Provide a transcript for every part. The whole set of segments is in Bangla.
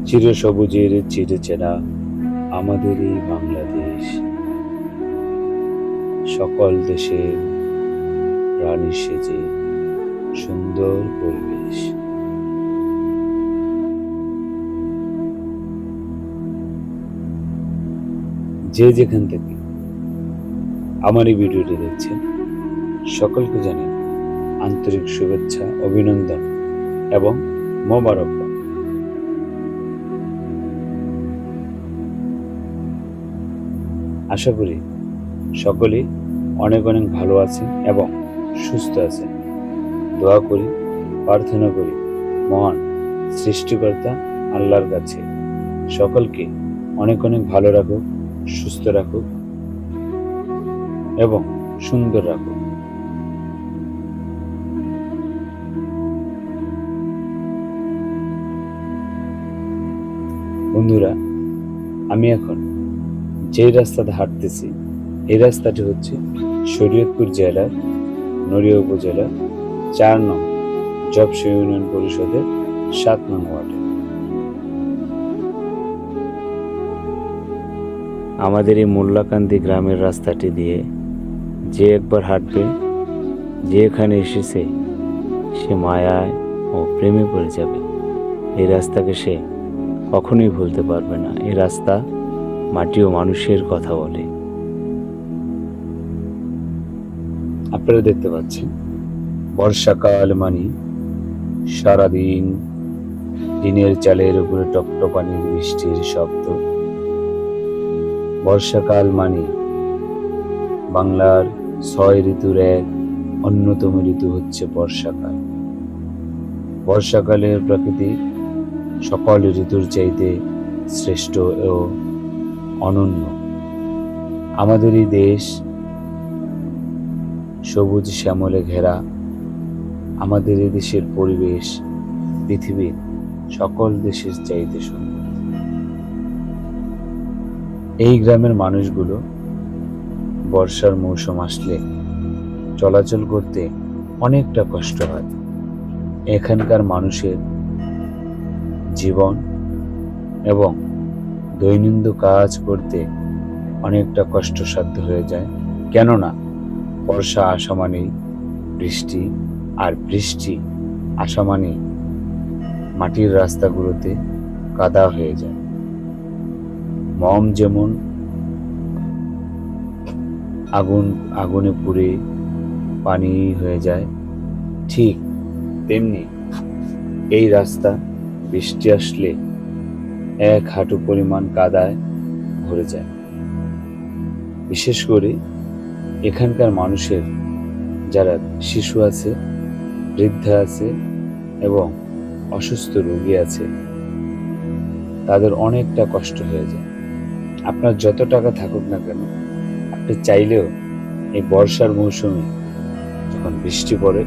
চিরসবুজের চিরচেনা আমাদের এই বাংলাদেশ, সকল দেশের প্রাণী সেজে সুন্দর পরিবেশ। যে যেখান থেকে আমার এই ভিডিওটি দেখছেন, সকলকে জানাই আন্তরিক শুভেচ্ছা, অভিনন্দন এবং মোবারকবাদ। আশা করি সকলেই অনেক অনেক ভালো আছেন এবং সুস্থ আছেন। দোয়া করি, প্রার্থনা করি মহান সৃষ্টিকর্তা আল্লাহর কাছে সকলকে অনেক অনেক ভালো রাখুক, সুস্থ রাখুক এবং সুন্দর রাখুক। বন্ধুরা, আমি এখন যে রাস্তাতে হাঁটতেছি, এই রাস্তাটি হচ্ছে শরীয়তপুর জেলার নড়িয়া উপজেলার 4 নং জবসি ইউনিয়ন পরিষদের 7 নং ওয়ার্ডে। আমাদের এই মোল্লাকান্দি গ্রামের রাস্তাটি দিয়ে যে একবার হাঁটবে, যে এখানে এসেছে, সে মায়ায় ও প্রেমে পড়ে যাবে। এই রাস্তাকে সে কখনোই ভুলতে পারবে না। এই রাস্তা মাটি ও মানুষের কথা বলে। আপনারা দেখতে পাচ্ছেন, বর্ষাকাল মানে সারাদিন টিনের চালের উপরে টপটপানির বৃষ্টির শব্দ। বর্ষাকাল মানে বাংলার 6 ঋতুর এক অন্যতম ঋতু হচ্ছে বর্ষাকাল। বর্ষাকালের প্রকৃতি সকল ঋতুর চাইতে শ্রেষ্ঠ ও অনন্য। আমাদের এই দেশ সবুজ শ্যামলে ঘেরা। আমাদের এই দেশের পরিবেশ পৃথিবীর সকল দেশের চাইতে সুন্দর। এই গ্রামের মানুষগুলো বর্ষার মৌসুম আসলে চলাচল করতে অনেকটা কষ্ট হয়। এখানকার মানুষের জীবন এবং দৈনন্দিন কাজ করতে অনেকটা কষ্টসাধ্য হয়ে যায়, কেননা বর্ষা আসা মানেই বৃষ্টি, আর বৃষ্টি আসা মানেই মাটির রাস্তাগুলোতে কাদা হয়ে যায়। মম যেমন আগুনে পুড়ে পানি হয়ে যায়, ঠিক তেমনি এই রাস্তা বৃষ্টি আসলে 1 হাঁটু পরিমাণ কাদায় ভরে যায়। বিশেষ করে এখানকার মানুষের যারা শিশু আছে, বৃদ্ধা আছে এবং অসুস্থ রোগী আছে, তাদের অনেকটা কষ্ট হয়ে যায়। আপনার যত টাকা থাকুক না কেন, আপনি চাইলেও এই বর্ষার মৌসুমে যখন বৃষ্টি পড়ে,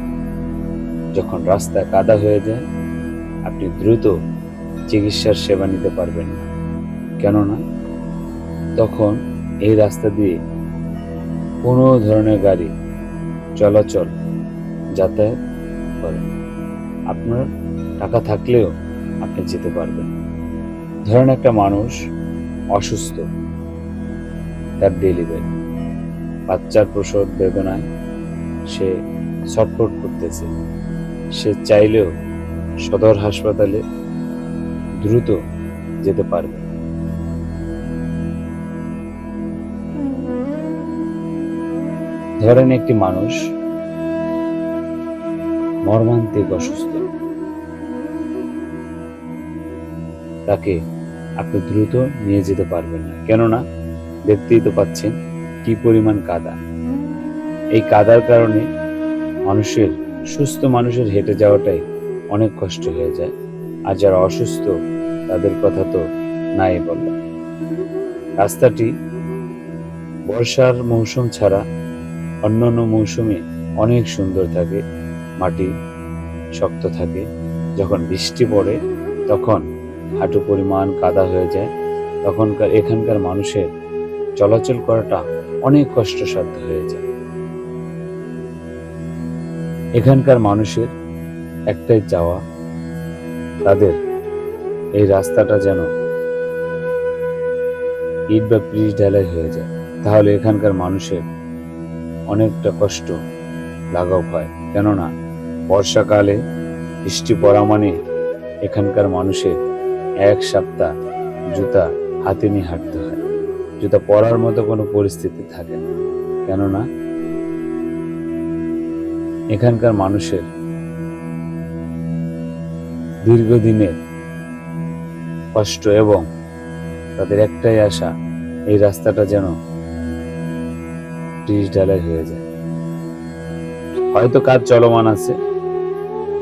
যখন রাস্তা কাদা হয়ে যায়, আপনি দ্রুত চিকিৎসার সেবা নিতে পারবেন না, কেননা তখন এই রাস্তা দিয়ে কোনো ধরনের গাড়ি চলাচল যাতায়াত করে। আপনার টাকা থাকলেও আপনি যেতে পারবেন। ধরেন একটা মানুষ অসুস্থ, তার ডেলিভারি, বাচ্চার প্রসব বেদনায় সে ছটফট করতেছে, সে চাইলেও সদর হাসপাতালে দ্রুত যেতে পারবে। ধরেন একটি মানুষ মর্মান্তিক অসুস্থ, তাকে আপনি দ্রুত নিয়ে যেতে পারবেন না, কেননা দেখতেই তো পাচ্ছেন কি পরিমাণ কাদা। এই কাদার কারণে সুস্থ মানুষের হেঁটে যাওয়াটাই অনেক কষ্ট হয়ে যায়, আর যারা অসুস্থ তাদের কথা তো নাই বললাম। রাস্তাটি বর্ষার মৌসুম ছাড়া অন্যান্য মৌসুমে অনেক সুন্দর থাকে, মাটি শক্ত থাকে। যখন বৃষ্টি পড়ে তখন হাঁটু পরিমাণ কাদা হয়ে যায়, তখনকার এখানকার মানুষের চলাচল করাটা অনেক কষ্টসাধ্য হয়ে যায়। এখানকার মানুষের একটাই চাওয়া, তাদের এই রাস্তাটা যেন ইট বা পিচ ঢালাই হয়ে যায়, তাহলে এখানকার মানুষের অনেকটা কষ্ট লাঘব হয়। কেননা বর্ষাকালে বৃষ্টি পড়া মানে এখানকার মানুষের এক সপ্তাহ জুতা হাতে নিয়ে হাঁটতে হয়। জুতা পরার মতো কোনো পরিস্থিতি থাকে না, কেননা এখানকার মানুষের দীর্ঘদিনের কষ্ট এবং তাদের একটাই আশা, এই রাস্তাটা যেন পিচ ঢালাই হয়ে যায়। হয়তো কাজ চলমান আছে,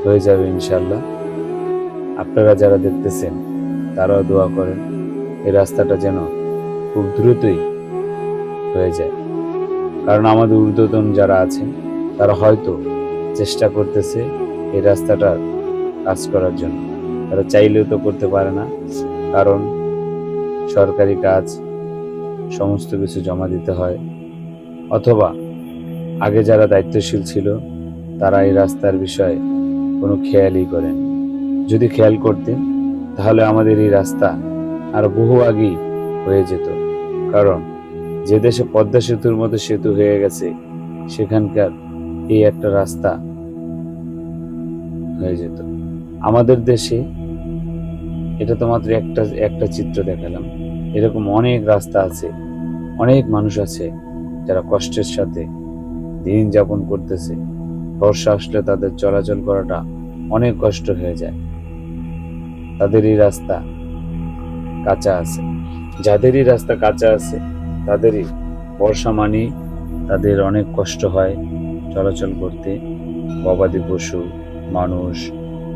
হয়ে যাবে ইনশাল্লাহ। আপনারা যারা দেখতেছেন তারাও দোয়া করেন এই রাস্তাটা যেন খুব দ্রুতই হয়ে যায়। কারণ আমাদের ঊর্ধ্বতন যারা আছেন তারা হয়তো চেষ্টা করতেছে এই রাস্তাটা কাজ করার জন্য। তারা চাইলেও তো করতে পারে না, কারণ সরকারি কাজ, সমস্ত কিছু জমা দিতে হয়। অথবা আগে যারা দায়িত্বশীল ছিল তারা এই রাস্তার বিষয়ে কোনো খেয়ালই করেন। যদি খেয়াল করতেন তাহলে আমাদের এই রাস্তা আর বহু আগেই হয়ে যেত। কারণ যে দেশে পদ্মা সেতুর মতো সেতু হয়ে গেছে, সেখানকার এই একটা রাস্তা হয়ে যেত। আমাদের দেশে এটা তো মাত্র একটা চিত্র দেখালাম, এরকম অনেক রাস্তা আছে, অনেক মানুষ আছে যারা কষ্টের সাথে দিন যাপন করতেছে। বর্ষা আসলে তাদের চলাচল করাটা অনেক কষ্ট হয়ে যায়। তাদের এই রাস্তা কাঁচা আছে, যাদেরই রাস্তা কাঁচা আছে তাদেরই বর্ষা মানেই তাদের অনেক কষ্ট হয় চলাচল করতে। গবাদি পশু, মানুষ,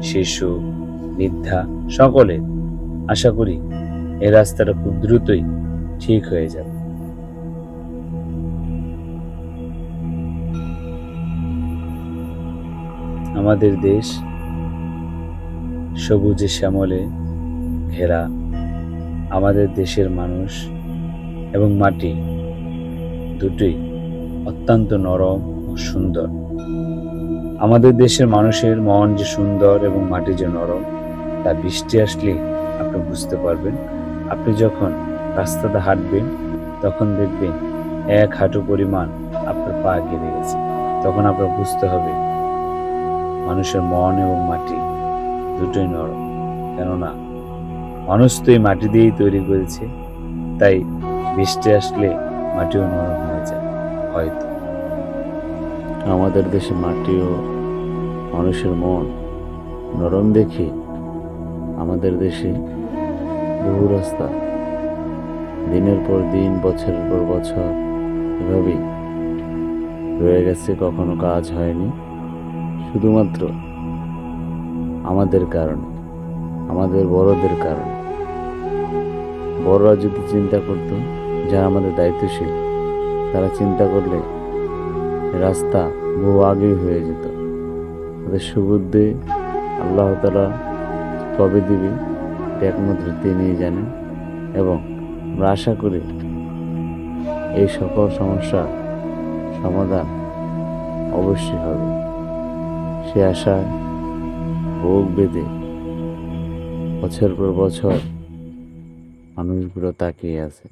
শিশু, বৃদ্ধা সকলে। আশা করি এই রাস্তাটা খুব দ্রুতই ঠিক হয়ে যাবে। আমাদের দেশ সবুজে শ্যামলে ঘেরা। আমাদের দেশের মানুষ এবং মাটি দুটোই অত্যন্ত নরম ও সুন্দর। আমাদের দেশের মানুষের মন যে সুন্দর এবং মাটি যে নরম, তা বৃষ্টি আসলে আপনি বুঝতে পারবেন। আপনি যখন রাস্তাতে হাঁটবেন তখন দেখবেন এক হাঁটু পরিমাণ আপনার পা গেড়ে গেছে। তখন আপনার বুঝতে হবে মানুষের মন এবং মাটি দুটোই নরম। কেননা মানুষ তো এই মাটি দিয়েই তৈরি করেছে, তাই বৃষ্টি আসলে মাটিও নরম হয়ে যায়। হয়তো আমাদের দেশে মাটি ও মানুষের মন নরম দেখে আমাদের দেশে বহু রাস্তা দিনের পর দিন, বছরের পর বছর এভাবেই রয়ে গেছে, কখনো কাজ হয়নি। শুধুমাত্র আমাদের কারণে, আমাদের বড়দের কারণে। বড়রা যদি চিন্তা করতো, যারা আমাদের দায়িত্বশীল, তারা চিন্তা করলে রাস্তা বহু আগেই হয়ে যেত। তাদের সুবুদ্ধি আল্লাহ তাআলা কবে দিবে একমাত্র তিনিই জানেন। এবং আমরা আশা করি এই সকল সমস্যার সমাধান অবশ্যই হবে। সে আশায় বুক বেঁধে বছর পর বছর মানুষগুলো তাকিয়ে আছে।